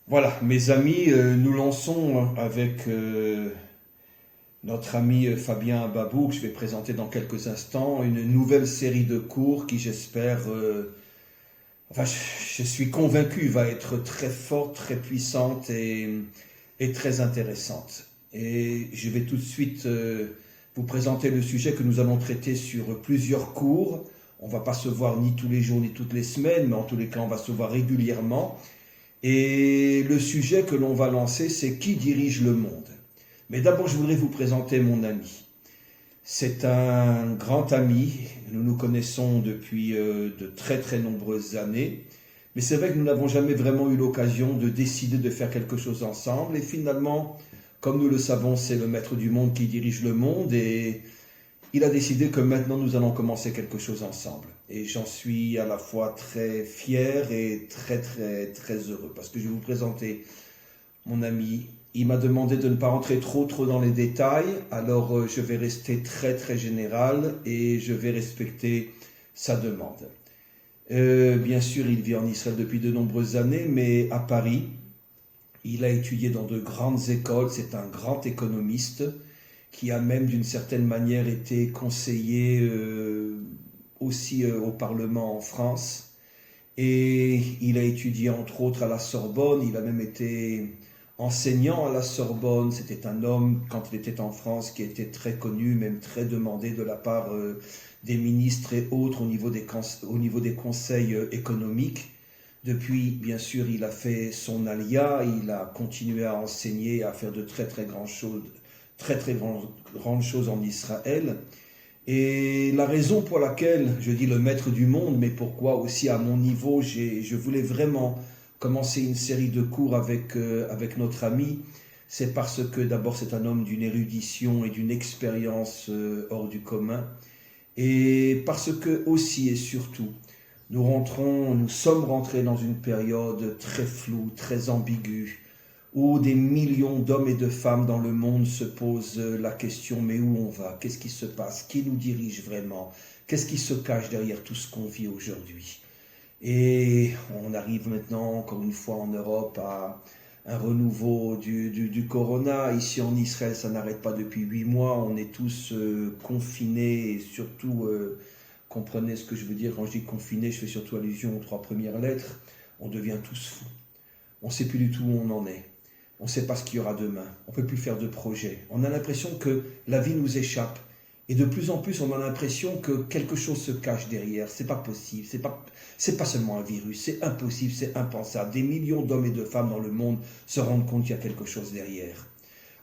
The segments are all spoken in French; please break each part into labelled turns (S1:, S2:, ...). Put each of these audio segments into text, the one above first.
S1: Voilà, mes amis, nous lançons avec notre ami Fabien Babou, que je vais présenter dans quelques instants, une nouvelle série de cours qui, j'espère, enfin, je suis convaincu, va être très forte, très puissante et très intéressante. Et je vais tout de suite vous présenter le sujet que nous allons traiter sur plusieurs cours. On ne va pas se voir ni tous les jours ni toutes les semaines, mais en tous les cas, on va se voir régulièrement. Et le sujet que l'on va lancer, c'est qui dirige le monde. Mais d'abord, je voudrais vous présenter mon ami. C'est un grand ami, nous nous connaissons depuis de très très nombreuses années, mais c'est vrai que nous n'avons jamais vraiment eu l'occasion de décider de faire quelque chose ensemble, et finalement, comme nous le savons, c'est le maître du monde qui dirige le monde, et il a décidé que maintenant nous allons commencer quelque chose ensemble. Et j'en suis à la fois très fier et très très très heureux, parce que je vais vous présenter mon ami. Il m'a demandé de ne pas rentrer trop dans les détails, alors je vais rester très très général et je vais respecter sa demande. Bien sûr, il vit en Israël depuis de nombreuses années, mais à Paris, il a étudié dans de grandes écoles, c'est un grand économiste qui a même d'une certaine manière été conseiller aussi au Parlement en France. Et il a étudié entre autres à la Sorbonne, il a même été enseignant à la Sorbonne. C'était un homme, quand il était en France, qui était très connu, même très demandé de la part des ministres et autres au niveau des conseils économiques. Depuis, bien sûr, il a fait son alia, il a continué à enseigner, à faire de très très grandes choses, grandes choses en Israël. Et la raison pour laquelle je dis le maître du monde, mais pourquoi aussi à mon niveau, je voulais vraiment commencer une série de cours avec notre ami, c'est parce que d'abord c'est un homme d'une érudition et d'une expérience hors du commun, et parce que aussi et surtout, nous sommes rentrés dans une période très floue, très ambiguë, où des millions d'hommes et de femmes dans le monde se posent la question, mais où on va? Qu'est-ce qui se passe? Qui nous dirige vraiment? Qu'est-ce qui se cache derrière tout ce qu'on vit aujourd'hui? Et on arrive maintenant, encore une fois en Europe, à un renouveau du corona. Ici en Israël, ça n'arrête pas depuis 8 mois. On est tous confinés et surtout, comprenez ce que je veux dire quand je dis confinés, je fais surtout allusion aux 3 premières lettres. On devient tous fous. On ne sait plus du tout où on en est. On ne sait pas ce qu'il y aura demain. On ne peut plus faire de projets. On a l'impression que la vie nous échappe. Et de plus en plus, on a l'impression que quelque chose se cache derrière. C'est pas possible. C'est pas seulement un virus. C'est impossible. C'est impensable. Des millions d'hommes et de femmes dans le monde se rendent compte qu'il y a quelque chose derrière.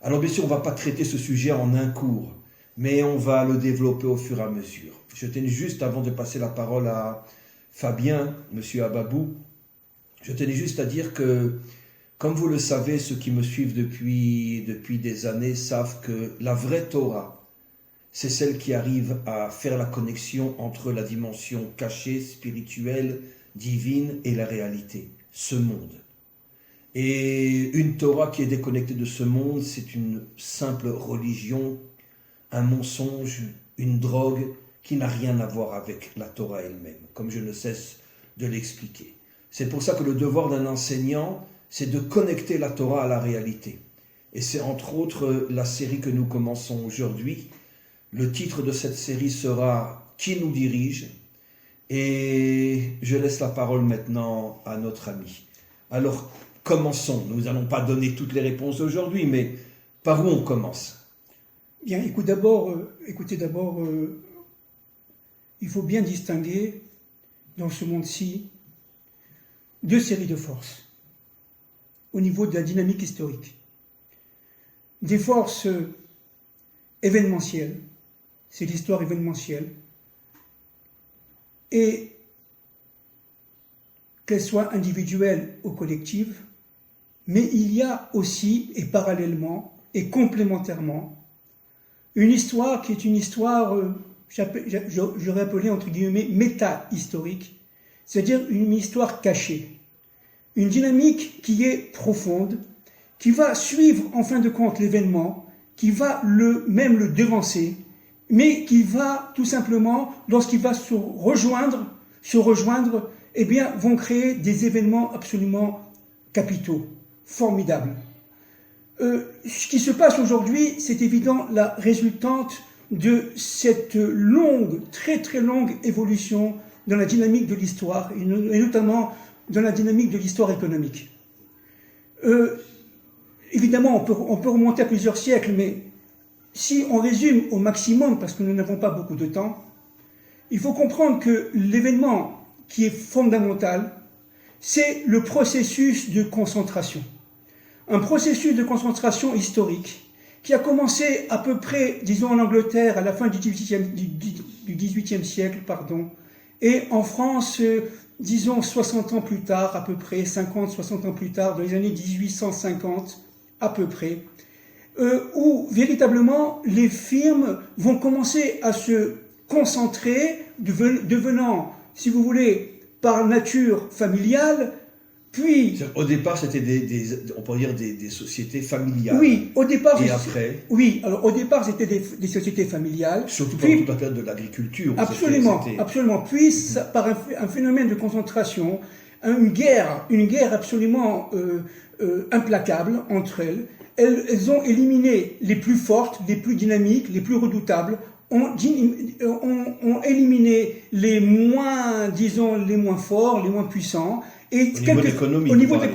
S1: Alors bien sûr, on ne va pas traiter ce sujet en un cours, mais on va le développer au fur et à mesure. Je tenais juste, avant de passer la parole à Fabien, monsieur Ababou, je tenais juste à dire que, comme vous le savez, ceux qui me suivent depuis des années savent que la vraie Torah, c'est celle qui arrive à faire la connexion entre la dimension cachée, spirituelle, divine et la réalité, ce monde. Et une Torah qui est déconnectée de ce monde, c'est une simple religion, un mensonge, une drogue qui n'a rien à voir avec la Torah elle-même, comme je ne cesse de l'expliquer. C'est pour ça que le devoir d'un enseignant, c'est de connecter la Torah à la réalité. Et c'est entre autres la série que nous commençons aujourd'hui. Le titre de cette série sera « Qui nous dirige ?» Et je laisse la parole maintenant à notre ami. Alors, commençons. Nous n'allons pas donner toutes les réponses aujourd'hui, mais par où on commence?
S2: Bien, écoutez d'abord, il faut bien distinguer dans ce monde-ci deux séries de forces au niveau de la dynamique historique. Des forces événementielles, c'est l'histoire événementielle, et qu'elles soient individuelles ou collectives, mais il y a aussi, et parallèlement, et complémentairement, une histoire qui est une histoire, j'aurais appelé entre guillemets méta-historique, c'est-à-dire une histoire cachée, une dynamique qui est profonde, qui va suivre en fin de compte l'événement, qui va même le devancer, mais qui va tout simplement, lorsqu'il va se rejoindre, eh bien, vont créer des événements absolument capitaux. formidable. Ce qui se passe aujourd'hui, c'est évident la résultante de cette longue, très très longue évolution dans la dynamique de l'histoire, et notamment dans la dynamique de l'histoire économique. Évidemment, on peut remonter à plusieurs siècles, mais si on résume au maximum, parce que nous n'avons pas beaucoup de temps, il faut comprendre que l'événement qui est fondamental, c'est le processus de concentration. Un processus de concentration historique qui a commencé à peu près, disons en Angleterre, à la fin du XVIIIe siècle, et en France, disons 60 ans plus tard, à peu près, 50, 60 ans plus tard, dans les années 1850, à peu près, où véritablement les firmes vont commencer à se concentrer, devenant, si vous voulez, par nature familiale, puis...
S1: Au départ, c'était on pourrait dire des sociétés familiales.
S2: Oui, au départ...
S1: Et après...
S2: Oui, alors au départ, c'était des sociétés familiales.
S1: Surtout pendant toute la période de l'agriculture.
S2: Absolument, absolument. Puis, par un phénomène de concentration, une guerre absolument implacable entre elles. Elles ont éliminé les plus fortes, les plus dynamiques, les plus redoutables, ont éliminé les moins, disons, les moins forts, les moins puissants. Et
S1: au niveau de l'économie.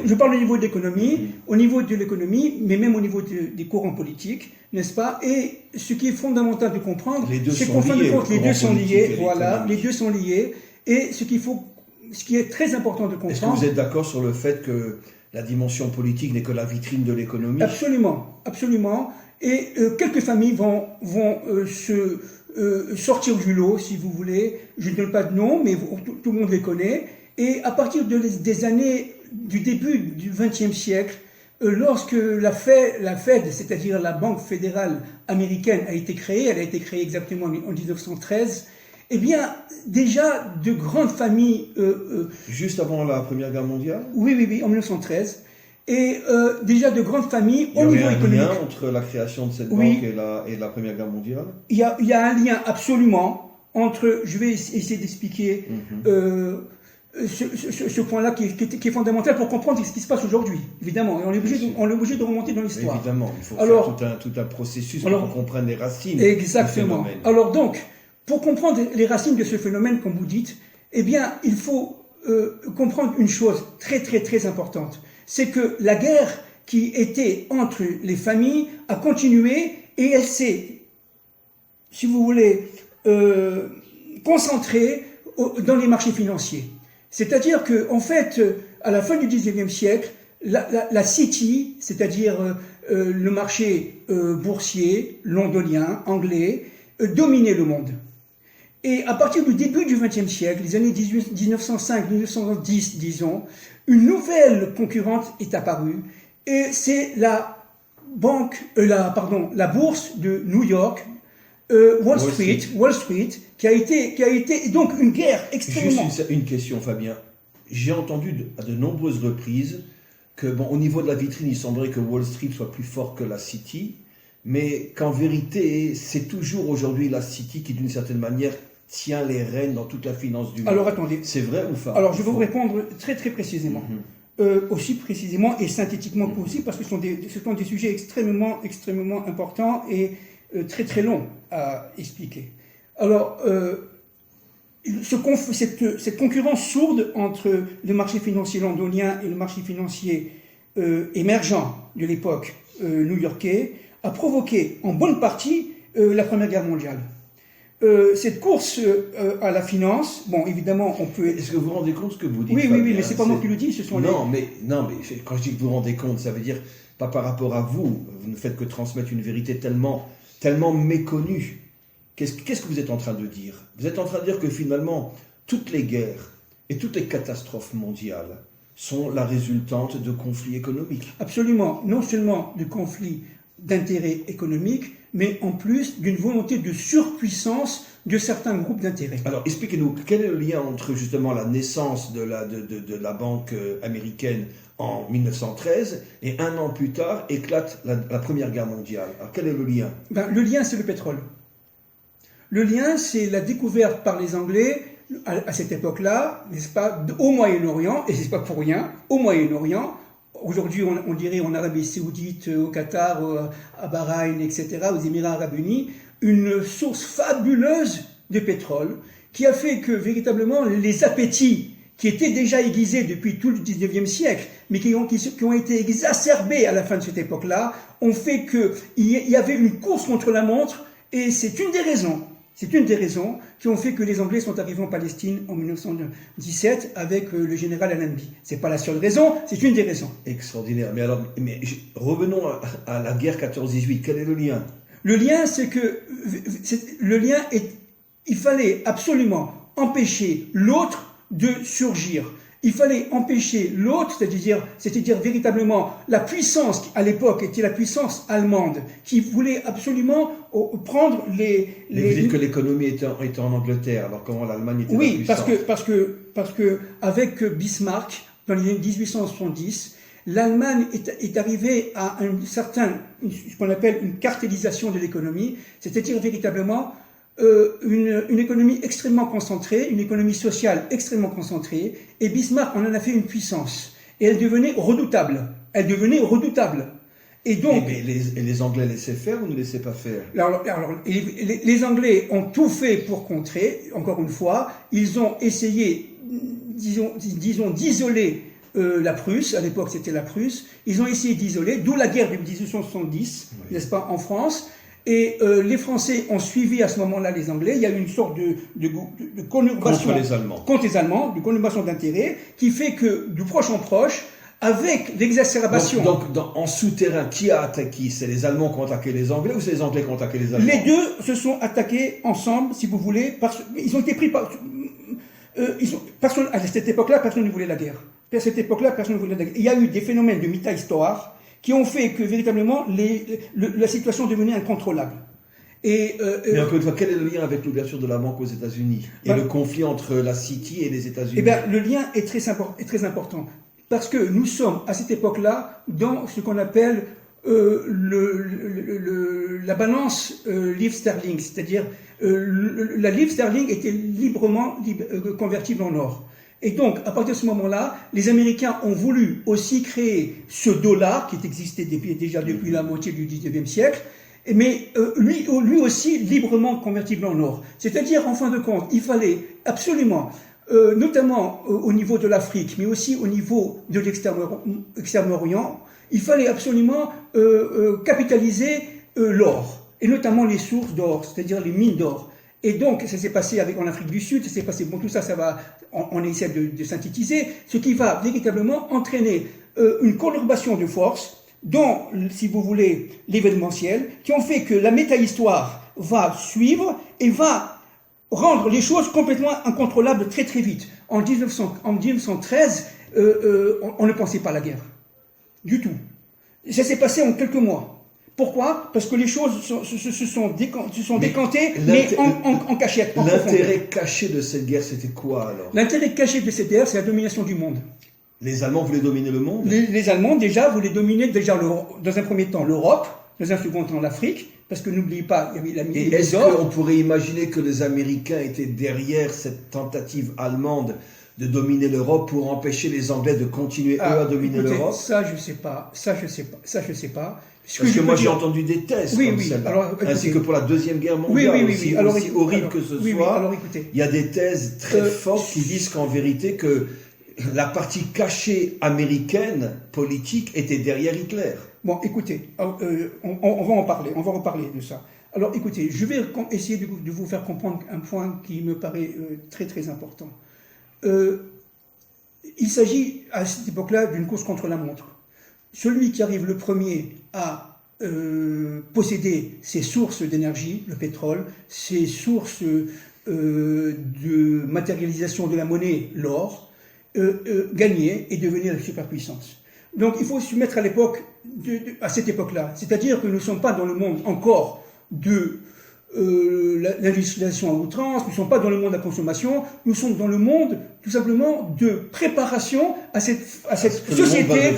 S2: Je parle au niveau de l'économie, au niveau de l'économie, mais même au niveau des courants politiques, n'est-ce pas? Et ce qui est fondamental de comprendre, c'est qu'en fin de compte, les deux sont liés, voilà, les deux sont liés. Et ce qui est très important de comprendre...
S1: Est-ce que vous êtes d'accord sur le fait que la dimension politique n'est que la vitrine de l'économie?
S2: Absolument, absolument. Et quelques familles vont se sortir du lot, si vous voulez. Je ne donne pas de nom, mais tout le monde les connaît. Et à partir des années du début du XXe siècle, lorsque la Fed, c'est-à-dire la Banque fédérale américaine, a été créée, elle a été créée exactement en 1913, eh bien, déjà de grandes familles...
S1: Juste avant la Première Guerre mondiale?
S2: Oui, en 1913. Et déjà de grandes familles au niveau économique.
S1: Il y a un lien entre la création de cette banque et la Première Guerre mondiale?
S2: Il y a un lien absolument entre... Je vais essayer d'expliquer... ce point-là qui est fondamental pour comprendre ce qui se passe aujourd'hui, évidemment. Et on est obligé de remonter dans l'histoire.
S1: Évidemment, il faut faire tout un processus pour qu'on comprenne les racines.
S2: Exactement. Alors donc, pour comprendre les racines de ce phénomène, comme vous dites, eh bien, il faut comprendre une chose très très très importante. C'est que la guerre qui était entre les familles a continué et elle s'est, si vous voulez, concentrée dans les marchés financiers. C'est-à-dire que, en fait, à la fin du XIXe siècle, la City, c'est-à-dire le marché boursier, londonien, anglais, dominait le monde. Et à partir du début du XXe siècle, les années 1905-1910, disons, une nouvelle concurrente est apparue, et c'est la bourse de New York, Wall Street, qui a été donc une guerre extrêmement...
S1: Juste une question, Fabien. J'ai entendu à de nombreuses reprises que, au niveau de la vitrine, il semblerait que Wall Street soit plus fort que la City, mais qu'en vérité, c'est toujours aujourd'hui la City qui, d'une certaine manière, tient les rênes dans toute la finance du monde.
S2: Alors attendez.
S1: C'est vrai ou faux?
S2: Alors je vais vous répondre très très précisément. Aussi précisément et synthétiquement aussi, parce que ce sont des sujets extrêmement importants et très très longs à expliquer. Alors, cette concurrence sourde entre le marché financier londonien et le marché financier émergent de l'époque new-yorkais a provoqué en bonne partie la Première Guerre mondiale. Cette course à la finance, évidemment, on peut...
S1: Est-ce que vous vous rendez compte de ce que vous dites?
S2: Oui, mais c'est pas moi qui le dis, ce sont
S1: non, mais quand je dis que vous vous rendez compte, ça veut dire pas par rapport à vous. Vous ne faites que transmettre une vérité tellement méconnue. Qu'est-ce que vous êtes en train de dire? Vous êtes en train de dire que finalement, toutes les guerres et toutes les catastrophes mondiales sont la résultante de conflits économiques.
S2: Absolument. Non seulement de conflits d'intérêts économiques, mais en plus d'une volonté de surpuissance de certains groupes d'intérêts.
S1: Alors, expliquez-nous, quel est le lien entre justement la naissance de la banque américaine en 1913 et un an plus tard éclate la Première Guerre mondiale? Alors, quel est le lien?
S2: Le lien, c'est le pétrole. Le lien, c'est la découverte par les Anglais, à cette époque-là, n'est-ce pas, au Moyen-Orient, et c'est pas pour rien, au Moyen-Orient, aujourd'hui on dirait en Arabie Saoudite, au Qatar, à Bahreïn, etc., aux Émirats Arabes Unis, une source fabuleuse de pétrole qui a fait que véritablement les appétits qui étaient déjà aiguisés depuis tout le 19e siècle, mais qui ont été exacerbés à la fin de cette époque-là, ont fait qu'il y avait une course contre la montre, et c'est une des raisons qui ont fait que les Anglais sont arrivés en Palestine en 1917 avec le général Allenby. C'est pas la seule raison, c'est une des raisons.
S1: Extraordinaire. Mais revenons à la guerre 14-18. Quel est le lien?
S2: Le lien, c'est que il fallait absolument empêcher l'autre de surgir. Il fallait empêcher l'autre, c'est-à-dire véritablement la puissance, à l'époque était la puissance allemande, qui voulait absolument prendre les...
S1: Vous dites que l'économie était en Angleterre, alors comment l'Allemagne était
S2: Oui,
S1: la puissance?
S2: parce que avec Bismarck, dans les années 1870, l'Allemagne est arrivée à ce qu'on appelle une cartélisation de l'économie, c'est-à-dire véritablement une économie extrêmement concentrée, une économie sociale extrêmement concentrée, et Bismarck en a fait une puissance. Et elle devenait redoutable. Et donc,
S1: mais les Anglais laissaient faire ou ne laissaient pas faire?
S2: Alors, les Anglais ont tout fait pour contrer, encore une fois. Ils ont essayé, disons d'isoler la Prusse. À l'époque, c'était la Prusse. Ils ont essayé d'isoler, d'où la guerre de 1870, oui. N'est-ce pas, en France. Et les Français ont suivi à ce moment-là les Anglais. Il y a eu une sorte de conurbation
S1: contre les Allemands,
S2: de conurbation d'intérêts, qui fait que du proche en proche, avec l'exacerbation.
S1: Donc en souterrain, qui a attaqué? C'est les Allemands qui ont attaqué les Anglais ou c'est les Anglais qui ont attaqué les Allemands?
S2: Les deux se sont attaqués ensemble, si vous voulez, ils ont été pris par... à cette époque-là, personne ne voulait la guerre. Il y a eu des phénomènes de Mitterrand qui ont fait que véritablement la situation devenait incontrôlable.
S1: Mais encore une fois, quel est le lien avec l'ouverture de la banque aux États-Unis et le conflit entre la City et les États-Unis?
S2: Eh bien, le lien est très important. Parce que nous sommes, à cette époque-là, dans ce qu'on appelle la balance livre-sterling. C'est-à-dire, la livre-sterling était librement convertible en or. Et donc, à partir de ce moment-là, les Américains ont voulu aussi créer ce dollar, qui existait déjà depuis la moitié du 19e siècle, mais lui aussi librement convertible en or. C'est-à-dire, en fin de compte, il fallait absolument... notamment au niveau de l'Afrique, mais aussi au niveau de l'Extrême-Orient, il fallait absolument capitaliser l'or, et notamment les sources d'or, c'est-à-dire les mines d'or. Et donc, ça s'est passé en Afrique du Sud, tout ça on essaie de synthétiser, ce qui va véritablement entraîner une conurbation de forces, dont, si vous voulez, l'événementiel, qui ont fait que la méta-histoire va suivre et va rendre les choses complètement incontrôlables très très vite. En 1913, on ne pensait pas à la guerre. Du tout. Ça s'est passé en quelques mois. Pourquoi? Parce que les choses se sont décantées, mais en cachette.
S1: L'intérêt caché de cette guerre, c'était quoi alors?
S2: L'intérêt caché de cette guerre, c'est la domination du monde.
S1: Les Allemands voulaient dominer le monde?
S2: Les Allemands déjà voulaient dominer dans un premier temps l'Europe, dans un second temps l'Afrique, parce que n'oubliez pas, il y avait la
S1: mine. Et est-ce qu'on pourrait imaginer que les Américains étaient derrière cette tentative allemande de dominer l'Europe pour empêcher les Anglais de continuer eux à dominer l'Europe?
S2: Ça, je sais pas.
S1: Parce que moi j'ai entendu des thèses comme celle-là, ainsi que pour la Deuxième Guerre mondiale, aussi horrible que ce soit, il y a des thèses très fortes qui disent qu'en vérité que la partie cachée américaine politique était derrière Hitler.
S2: Bon, écoutez, on va en parler de ça. Alors écoutez, je vais essayer de vous faire comprendre un point qui me paraît très très important. Il s'agit à cette époque-là d'une course contre la montre. Celui qui arrive le premier à posséder ses sources d'énergie, le pétrole, ses sources de matérialisation de la monnaie, l'or, gagnait et devenait la superpuissance. Donc il faut se mettre à cette époque-là. C'est-à-dire que nous ne sommes pas dans le monde encore de l'industrialisation à outrance, nous ne sommes pas dans le monde de la consommation, nous sommes dans le monde tout simplement de préparation à cette société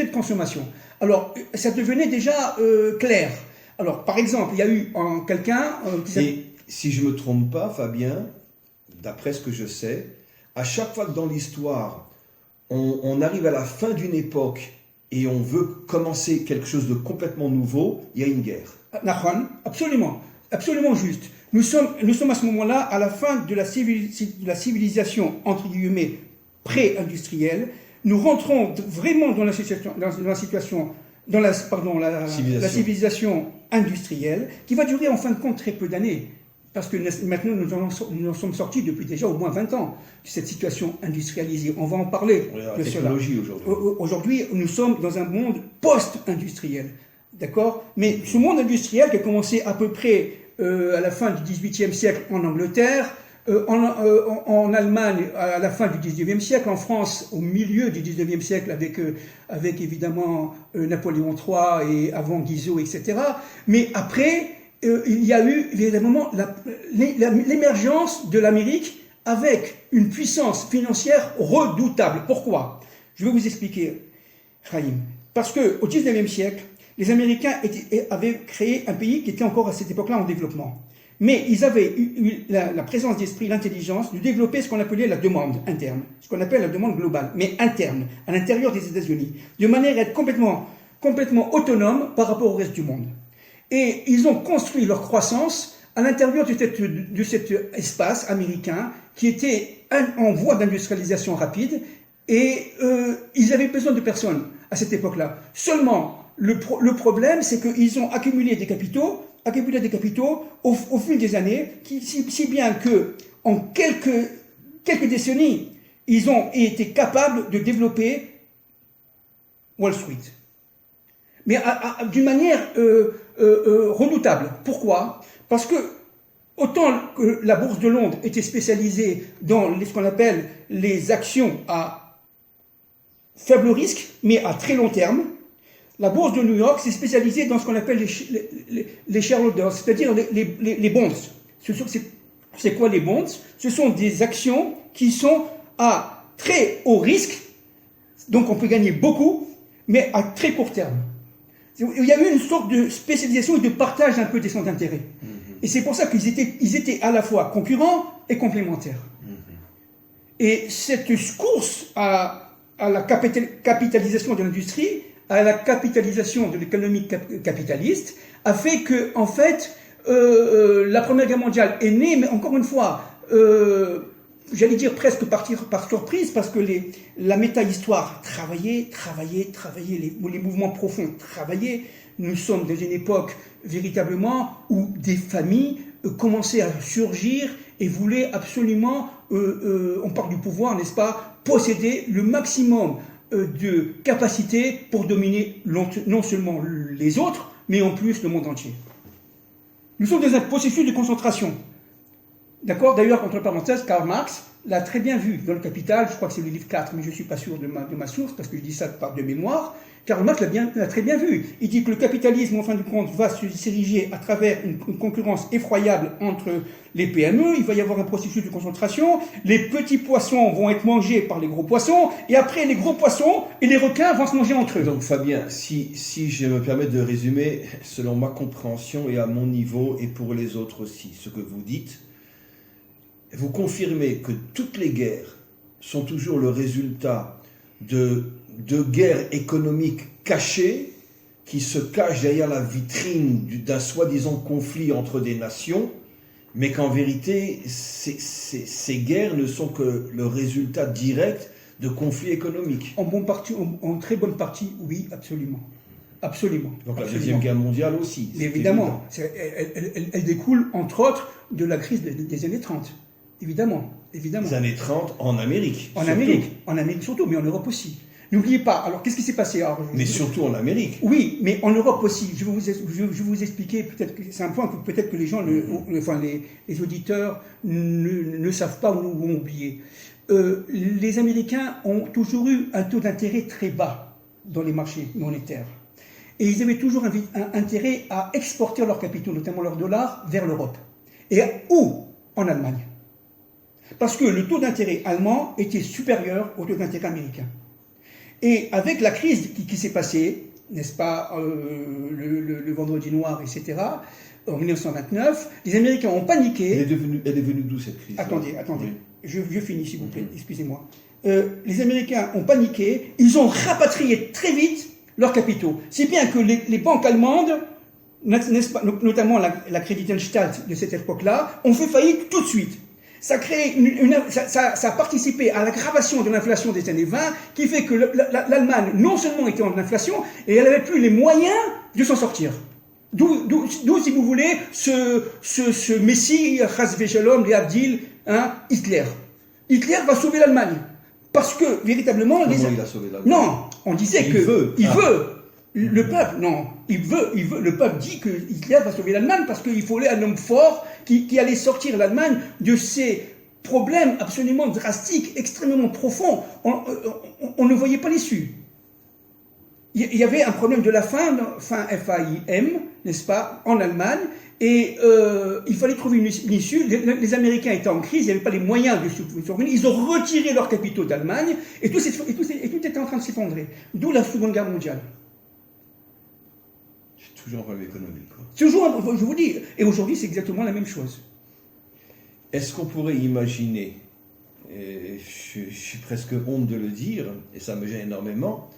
S2: de consommation. Alors, ça devenait déjà clair. Alors, par exemple, il y a eu quelqu'un...
S1: Et si je ne me trompe pas, Fabien, d'après ce que je sais, à chaque fois que dans l'histoire, on arrive à la fin d'une époque et on veut commencer quelque chose de complètement nouveau, il y a une guerre.
S2: Absolument, absolument juste. Nous sommes à ce moment-là à la fin de la civilisation, entre guillemets, pré-industrielle. Nous rentrons vraiment dans la civilisation industrielle, qui va durer en fin de compte très peu d'années. Parce que maintenant, nous en sommes sortis depuis déjà au moins 20 ans de cette situation industrialisée. On va en parler
S1: de cela.
S2: Aujourd'hui, nous sommes dans un monde post-industriel. D'accord ? Mais ce monde industriel qui a commencé à peu près à la fin du XVIIIe siècle en Angleterre, en Allemagne à la fin du XIXe siècle, en France au milieu du XIXe siècle avec évidemment Napoléon III et avant Guizot, etc. Mais après, il y a eu évidemment l'émergence de l'Amérique avec une puissance financière redoutable. Pourquoi ? Je vais vous expliquer, Chaim. Parce qu'au XIXe siècle, les Américains avaient créé un pays qui était encore à cette époque-là en développement. Mais ils avaient eu la présence d'esprit, l'intelligence de développer ce qu'on appelait la demande interne, ce qu'on appelle la demande globale, mais interne, à l'intérieur des États-Unis, de manière à être complètement autonome par rapport au reste du monde. Et ils ont construit leur croissance à l'intérieur de cet espace américain qui était en voie d'industrialisation rapide, et ils avaient besoin de personnes à cette époque-là. Seulement, le problème, c'est qu'ils ont accumulé des capitaux au fil des années, si bien que en quelques décennies, ils ont été capables de développer Wall Street. Mais d'une manière redoutable. Pourquoi ? Parce que autant que la bourse de Londres était spécialisée dans ce qu'on appelle les actions à faible risque, mais à très long terme, la bourse de New York s'est spécialisée dans ce qu'on appelle les shareholders, c'est-à-dire les bonds. C'est quoi les bonds ? Ce sont des actions qui sont à très haut risque, donc on peut gagner beaucoup, mais à très court terme. Il y a eu une sorte de spécialisation et de partage un peu des centres d'intérêt. Et c'est pour ça qu'ils étaient à la fois concurrents et complémentaires. Et cette course à la capitalisation de l'industrie, à la capitalisation de l'économie capitaliste, a fait que, en fait, la Première Guerre mondiale est née, mais encore une fois, j'allais dire presque par surprise, parce que la méta-histoire travaillait, les mouvements profonds travaillaient. Nous sommes dans une époque véritablement où des familles commençaient à surgir et voulaient absolument, on parle du pouvoir, n'est-ce pas, posséder le maximum de capacités pour dominer non seulement les autres, mais en plus le monde entier. Nous sommes dans un processus de concentration. D'accord ? D'ailleurs, entre parenthèses, Karl Marx l'a très bien vu dans le Capital, je crois que c'est le livre 4, mais je ne suis pas sûr de ma source, parce que je dis ça de mémoire. Karl Marx l'a très bien vu. Il dit que le capitalisme, en fin de compte, va s'ériger à travers une concurrence effroyable entre les PME, il va y avoir un processus de concentration, les petits poissons vont être mangés par les gros poissons, et après les gros poissons et les requins vont se manger entre eux.
S1: Donc Fabien, si je me permets de résumer, selon ma compréhension et à mon niveau, et pour les autres aussi, ce que vous dites, vous confirmez que toutes les guerres sont toujours le résultat de guerres économiques cachées qui se cachent derrière la vitrine d'un soi-disant conflit entre des nations, mais qu'en vérité, ces guerres ne sont que le résultat direct de conflits économiques.
S2: En très bonne partie, oui, absolument. Absolument.
S1: Donc la Deuxième Guerre mondiale aussi.
S2: Mais évidemment, elle découle entre autres de la crise des années 30. Évidemment.
S1: Les années 30 en Amérique.
S2: En Amérique surtout, mais en Europe aussi. N'oubliez pas, alors qu'est-ce qui s'est passé ?
S1: Mais surtout en Amérique.
S2: Oui, mais en Europe aussi. Je vais vous expliquer, peut-être que c'est un point que peut-être que les gens, les auditeurs ne savent pas ou ont oublié. Les Américains ont toujours eu un taux d'intérêt très bas dans les marchés monétaires. Et ils avaient toujours un intérêt à exporter leurs capitaux, notamment leurs dollars, vers l'Europe. Et où ? En Allemagne. Parce que le taux d'intérêt allemand était supérieur au taux d'intérêt américain. Et avec la crise qui s'est passée, n'est-ce pas, le vendredi noir, etc., en 1929, les Américains ont paniqué.
S1: Elle est venue d'où cette crise ?
S2: Attendez, je finis s'il vous plaît, excusez-moi. les Américains ont paniqué, ils ont rapatrié très vite leurs capitaux. Si bien que les banques allemandes, n'est-ce pas, notamment la Creditanstalt de cette époque-là, ont fait faillite tout de suite. Ça a participé à l'aggravation de l'inflation des années 20, qui fait que l'Allemagne, non seulement était en inflation, et elle n'avait plus les moyens de s'en sortir. D'où, si vous voulez, ce messie, Chas Shalom, les Abdil, Hitler. Hitler va sauver l'Allemagne. Parce que, véritablement...
S1: Comment il a sauvé l'Allemagne?
S2: Non, on disait
S1: il
S2: que...
S1: veut.
S2: Il veut. Le peuple, non. Il veut. Le peuple dit que Hitler va sauver l'Allemagne parce qu'il fallait un homme fort qui allait sortir l'Allemagne de ces problèmes absolument drastiques, extrêmement profonds. On ne voyait pas l'issue. Il y avait un problème de la faim F-A-I-M, n'est-ce pas, en Allemagne, et il fallait trouver une issue. Les Américains étaient en crise, il n'y avait pas les moyens de survenir. Ils ont retiré leurs capitaux d'Allemagne, et tout était en train de s'effondrer. D'où la Seconde Guerre mondiale.
S1: C'est toujours un problème économique, quoi.
S2: Toujours, je vous dis, et aujourd'hui c'est exactement la même chose.
S1: Est-ce qu'on pourrait imaginer, et je suis presque honte de le dire, et ça me gêne énormément,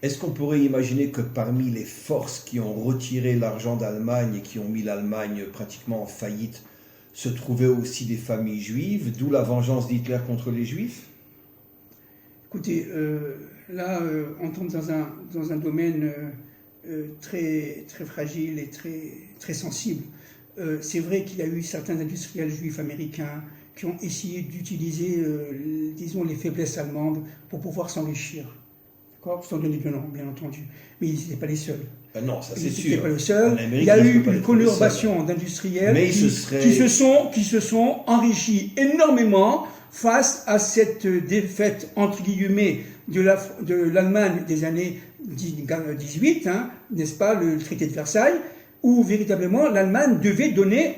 S1: est-ce qu'on pourrait imaginer que parmi les forces qui ont retiré l'argent d'Allemagne et qui ont mis l'Allemagne pratiquement en faillite, se trouvaient aussi des familles juives, d'où la vengeance d'Hitler contre les juifs?
S2: Écoutez, là, on tombe dans un domaine très, très fragile et très, très sensible. C'est vrai qu'il y a eu certains industriels juifs américains qui ont essayé d'utiliser, disons, les faiblesses allemandes pour pouvoir s'enrichir. D'accord ? Sans donner de nom, bien entendu. Mais ils n'étaient pas les seuls.
S1: Non, ça c'est sûr.
S2: Ils n'étaient pas les seuls. Il y a eu une conurbation d'industriels qui se sont enrichis énormément face à cette défaite, entre guillemets, de l'Allemagne des années 18, n'est-ce pas, le traité de Versailles, où véritablement l'Allemagne devait donner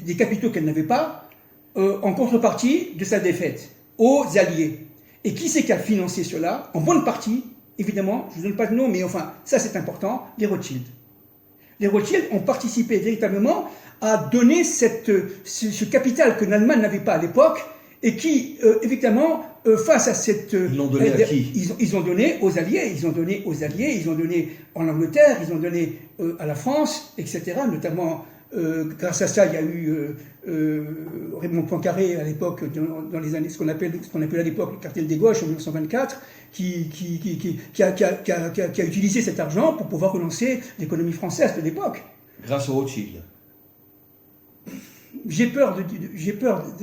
S2: des capitaux qu'elle n'avait pas en contrepartie de sa défaite aux Alliés. Et qui c'est qui a financé cela? En bonne partie, évidemment, je ne donne pas de nom, mais enfin, ça c'est important, les Rothschild. Les Rothschild ont participé véritablement à donner ce capital que l'Allemagne n'avait pas à l'époque, et qui, évidemment, face à cette...
S1: Ils l'ont donné à qui?
S2: Ils ont donné aux Alliés, ils ont donné en Angleterre, ils ont donné à la France, etc. Notamment, grâce à ça, il y a eu Raymond Poincaré à l'époque, dans les années, ce qu'on appelait à l'époque le cartel des gauches en 1924, qui a utilisé cet argent pour pouvoir relancer l'économie française de l'époque.
S1: Grâce aux Rothschild.
S2: J'ai peur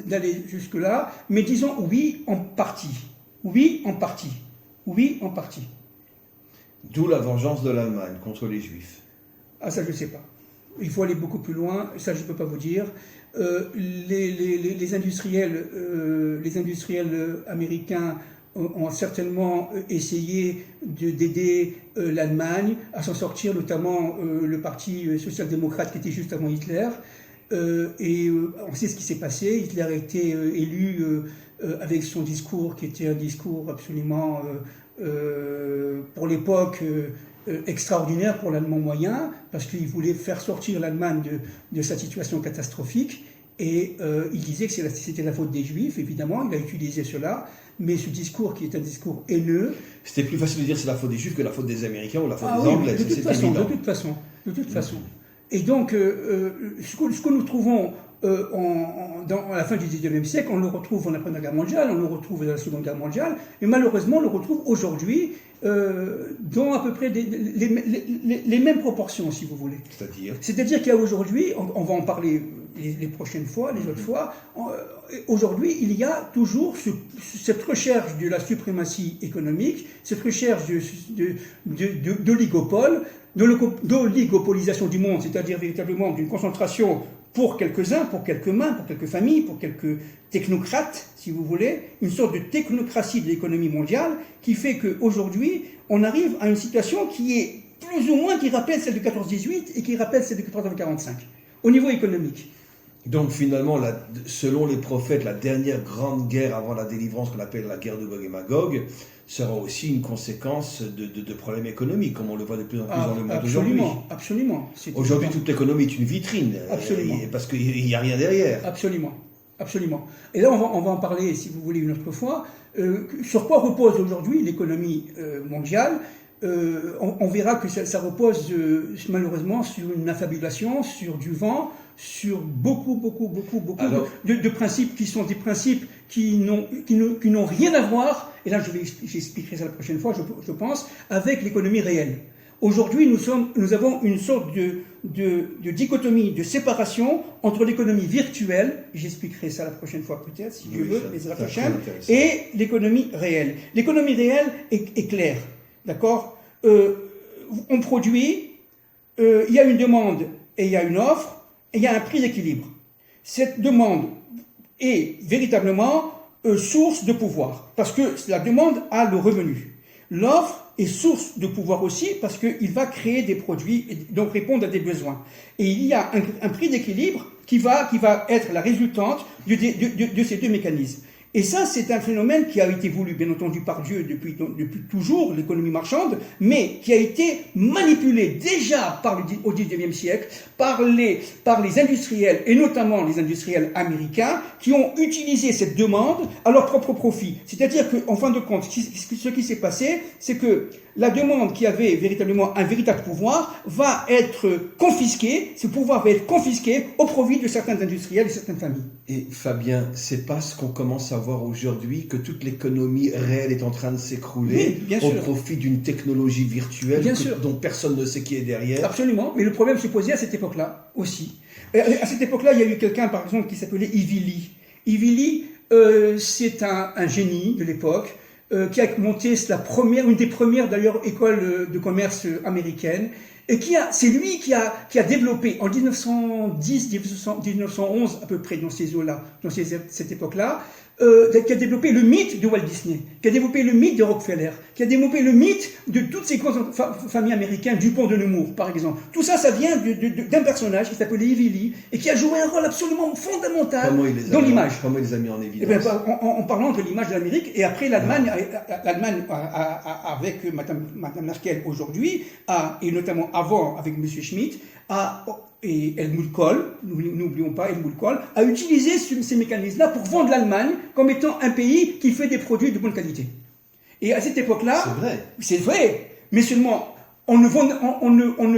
S2: d'aller jusque-là, mais disons oui en partie. Oui en partie. Oui en partie.
S1: D'où la vengeance de l'Allemagne contre les Juifs.
S2: Ah, ça je ne sais pas. Il faut aller beaucoup plus loin, ça je ne peux pas vous dire. Les industriels américains ont certainement essayé d'aider l'Allemagne à s'en sortir, notamment le parti social-démocrate qui était juste avant Hitler. Et on sait ce qui s'est passé. Hitler a été élu avec son discours qui était un discours absolument, pour l'époque, extraordinaire pour l'Allemand moyen, parce qu'il voulait faire sortir l'Allemagne de sa situation catastrophique. Et il disait que c'était la faute des Juifs, évidemment, il a utilisé cela. Mais ce discours qui est un discours haineux...
S1: C'était plus facile de dire que c'est la faute des Juifs que la faute des Américains ou la faute des Anglais.
S2: De toute façon. Et donc, ce que nous trouvons à la fin du XIXe siècle, on le retrouve dans la Première Guerre mondiale, on le retrouve dans la Seconde Guerre mondiale, et malheureusement, on le retrouve aujourd'hui dans à peu près les mêmes proportions, si vous voulez. C'est-à-dire qu'il y a aujourd'hui, on va en parler les prochaines fois, les autres fois, aujourd'hui, il y a toujours cette recherche de la suprématie économique, cette recherche d'oligopole, d'oligopolisation du monde, c'est-à-dire véritablement d'une concentration pour quelques-uns, pour quelques mains, pour quelques familles, pour quelques technocrates, si vous voulez, une sorte de technocratie de l'économie mondiale qui fait qu'aujourd'hui, on arrive à une situation qui est plus ou moins qui rappelle celle de 14-18 et qui rappelle celle de 14-45, au niveau économique.
S1: Donc finalement, selon les prophètes, la dernière grande guerre avant la délivrance qu'on appelle la guerre de Gog et Magog sera aussi une conséquence de problèmes économiques, comme on le voit de plus en plus dans le monde aujourd'hui.
S2: Absolument.
S1: Aujourd'hui, toute l'économie est une vitrine,
S2: absolument.
S1: Parce qu'il n'y a rien derrière.
S2: Absolument. Absolument. Et là, on va en parler, si vous voulez, une autre fois. Sur quoi repose aujourd'hui l'économie mondiale? On verra que ça repose malheureusement sur une affabulation, sur du vent, sur beaucoup
S1: Alors,
S2: de principes qui sont des principes qui n'ont rien à voir, et là j'expliquerai ça la prochaine fois, je pense, avec l'économie réelle. Aujourd'hui, nous avons une sorte de dichotomie, de séparation entre l'économie virtuelle, j'expliquerai ça la prochaine fois peut-être, si Dieu veut, la prochaine, et l'économie réelle. L'économie réelle est claire, d'accord? On produit, il y a une demande et il y a une offre, et il y a un prix d'équilibre. Cette demande est véritablement source de pouvoir, parce que la demande a le revenu. L'offre est source de pouvoir aussi parce qu'il va créer des produits et donc répondre à des besoins. Et il y a un prix d'équilibre qui va être la résultante de ces deux mécanismes. Et ça, c'est un phénomène qui a été voulu, bien entendu, par Dieu depuis toujours, l'économie marchande, mais qui a été manipulé déjà au XIXe siècle par les industriels, et notamment les industriels américains, qui ont utilisé cette demande à leur propre profit. C'est-à-dire qu'en fin de compte, ce qui s'est passé, c'est que la demande qui avait véritablement un véritable pouvoir va être confisquée, ce pouvoir va être confisqué au profit de certains industriels et certaines familles.
S1: Et Fabien, c'est pas ce qu'on commence à voir aujourd'hui, que toute l'économie réelle est en train de s'écrouler au profit d'une technologie virtuelle dont personne ne sait qui est derrière.
S2: Absolument, mais le problème se posait à cette époque-là aussi. À cette époque-là, il y a eu quelqu'un, par exemple, qui s'appelait Ivy Lee. Ivy Lee, c'est un génie de l'époque, qui a monté une des premières d'ailleurs écoles de commerce américaines, et c'est lui qui a développé en 1910, 1911 à peu près dans ces eaux-là, cette époque-là, qui a développé le mythe de Walt Disney, qui a développé le mythe de Rockefeller, qui a développé le mythe de toutes ces grandes familles américaines, Dupont de Nemours par exemple. Tout ça, ça vient d'un personnage qui s'appelait Ivy Lee et qui a joué un rôle absolument fondamental dans l'image.
S1: Comment il les a mis en évidence?
S2: En parlant de l'image de l'Amérique, et après l'Allemagne avec Madame Merkel aujourd'hui, et notamment avant avec M. Schmitt, et Helmut Kohl, n'oublions pas Helmut Kohl, a utilisé ces mécanismes-là pour vendre l'Allemagne comme étant un pays qui fait des produits de bonne qualité. Et à cette époque-là, c'est vrai, mais seulement on ne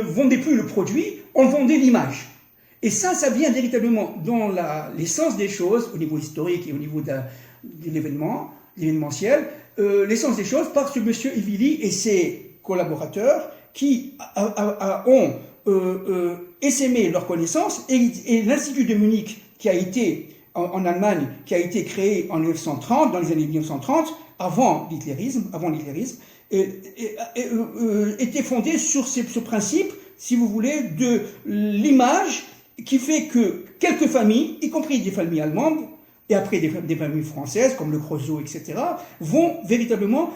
S2: vendait plus le produit, on vendait l'image. Et ça vient véritablement dans l'essence des choses, au niveau historique et au niveau de l'événementiel, l'essence des choses par ce monsieur Ivy Lee et ses collaborateurs qui ont essaimé leurs connaissances, et l'Institut de Munich qui a été en Allemagne, qui a été créé en 1930, dans les années 1930, avant l'hitlérisme, était fondé sur ce principe, si vous voulez, de l'image qui fait que quelques familles, y compris des familles allemandes, et après des familles françaises, comme le Creusot, etc., vont véritablement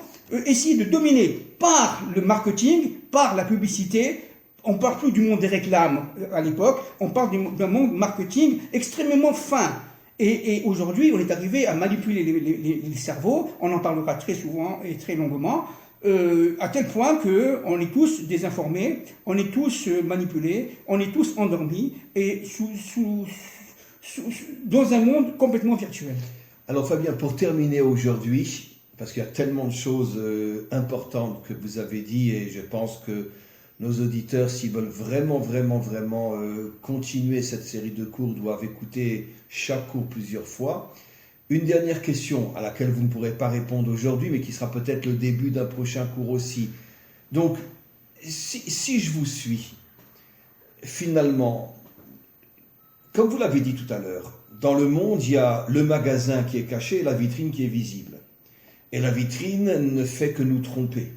S2: essayer de dominer par le marketing, par la publicité. On ne parle plus du monde des réclames à l'époque, on parle d'un monde marketing extrêmement fin. Et aujourd'hui, on est arrivé à manipuler les cerveaux, on en parlera très souvent et très longuement, à tel point qu'on est tous désinformés, on est tous manipulés, on est tous endormis, et dans un monde complètement virtuel.
S1: Alors Fabien, pour terminer aujourd'hui, parce qu'il y a tellement de choses importantes que vous avez dit, et je pense que nos auditeurs, s'ils veulent vraiment continuer cette série de cours, doivent écouter chaque cours plusieurs fois. Une dernière question à laquelle vous ne pourrez pas répondre aujourd'hui, mais qui sera peut-être le début d'un prochain cours aussi. Donc, si je vous suis, finalement, comme vous l'avez dit tout à l'heure, dans le monde, il y a le magasin qui est caché et la vitrine qui est visible. Et la vitrine ne fait que nous tromper.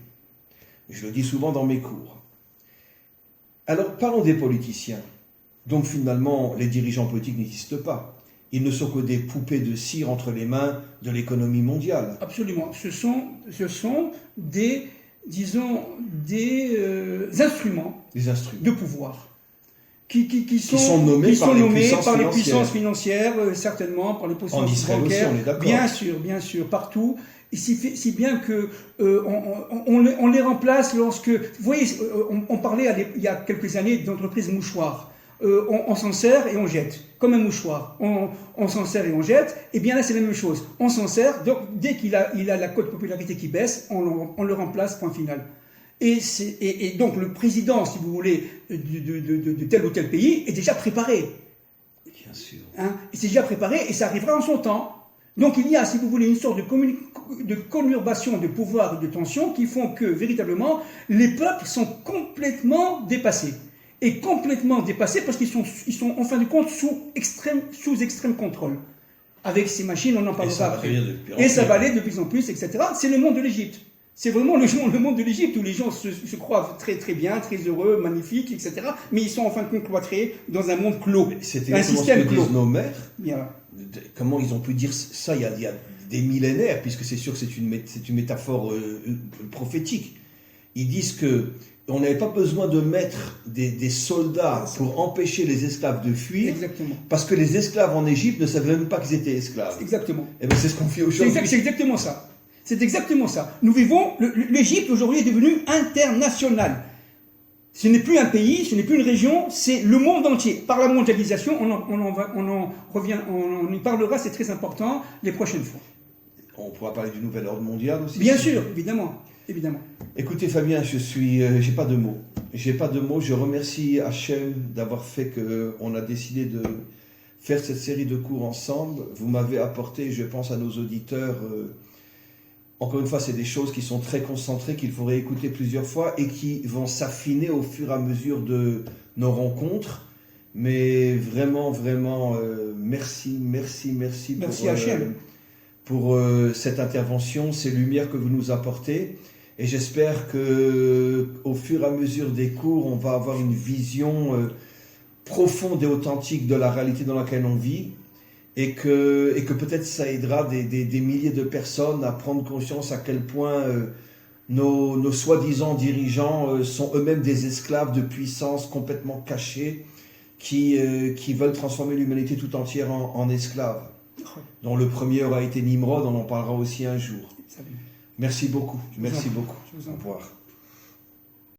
S1: Je le dis souvent dans mes cours. Alors, parlons des politiciens. Donc, finalement, les dirigeants politiques n'existent pas. Ils ne sont que des poupées de cire entre les mains de l'économie mondiale.
S2: Absolument. Ce sont des instruments de pouvoir qui sont nommés par les puissances financières, certainement, par les puissances bancaires.
S1: Aussi, on est d'accord.
S2: Bien sûr, partout. Si bien que on les remplace lorsque... Vous voyez, on parlait il y a quelques années d'entreprises mouchoirs. on s'en sert et on jette, comme un mouchoir. On s'en sert et on jette. Et bien là, c'est la même chose. On s'en sert, donc dès qu'il a la cote de popularité qui baisse, on le remplace, point final. Et donc le président, si vous voulez, de tel ou tel pays est déjà préparé.
S1: Bien sûr.
S2: Hein, il s'est déjà préparé et ça arrivera en son temps. Donc il y a, si vous voulez, une sorte de conurbation de pouvoir et de tension qui font que, véritablement, les peuples sont complètement dépassés. Et complètement dépassés parce qu'ils sont en fin de compte, sous extrême contrôle. Avec ces machines, on en parlera après. Et ça va aller de plus en plus, etc. C'est le monde de l'Égypte. C'est vraiment le monde de l'Égypte où les gens se croient très très bien, très heureux, magnifiques, etc. Mais ils sont en fin de compte cloîtrés dans un monde clos.
S1: C'était un système clos. Disent nos maîtres.
S2: Bien.
S1: Comment ils ont pu dire ça il y a des millénaires, puisque c'est sûr que c'est une métaphore prophétique. Ils disent que on n'avait pas besoin de mettre des soldats pour empêcher les esclaves de fuir.
S2: Exactement.
S1: Parce que les esclaves en Égypte ne savaient même pas qu'ils étaient esclaves.
S2: Exactement.
S1: Et bien c'est ce qu'on fait aujourd'hui.
S2: C'est exactement ça. C'est exactement ça. Nous vivons, l'Égypte aujourd'hui est devenue internationale. Ce n'est plus un pays, ce n'est plus une région, c'est le monde entier. Par la mondialisation, on y parlera, c'est très important, les prochaines fois.
S1: On pourra parler du nouvel ordre mondial aussi.
S2: Bien sûr, évidemment.
S1: Écoutez Fabien, j'ai pas de mots. Je remercie Hachem d'avoir fait qu'on a décidé de faire cette série de cours ensemble. Vous m'avez apporté, je pense à nos auditeurs, encore une fois, c'est des choses qui sont très concentrées, qu'il faudrait écouter plusieurs fois et qui vont s'affiner au fur et à mesure de nos rencontres. Mais vraiment, merci pour cette intervention, ces lumières que vous nous apportez. Et j'espère qu'au fur et à mesure des cours, on va avoir une vision profonde et authentique de la réalité dans laquelle on vit. Et que peut-être ça aidera des milliers de personnes à prendre conscience à quel point nos soi-disant dirigeants sont eux-mêmes des esclaves de puissance complètement cachés qui veulent transformer l'humanité tout entière en esclaves. Dont le premier aura été Nimrod, on en parlera aussi un jour.
S2: Salut.
S1: Merci beaucoup.
S2: Je vous en prie.
S1: Au revoir.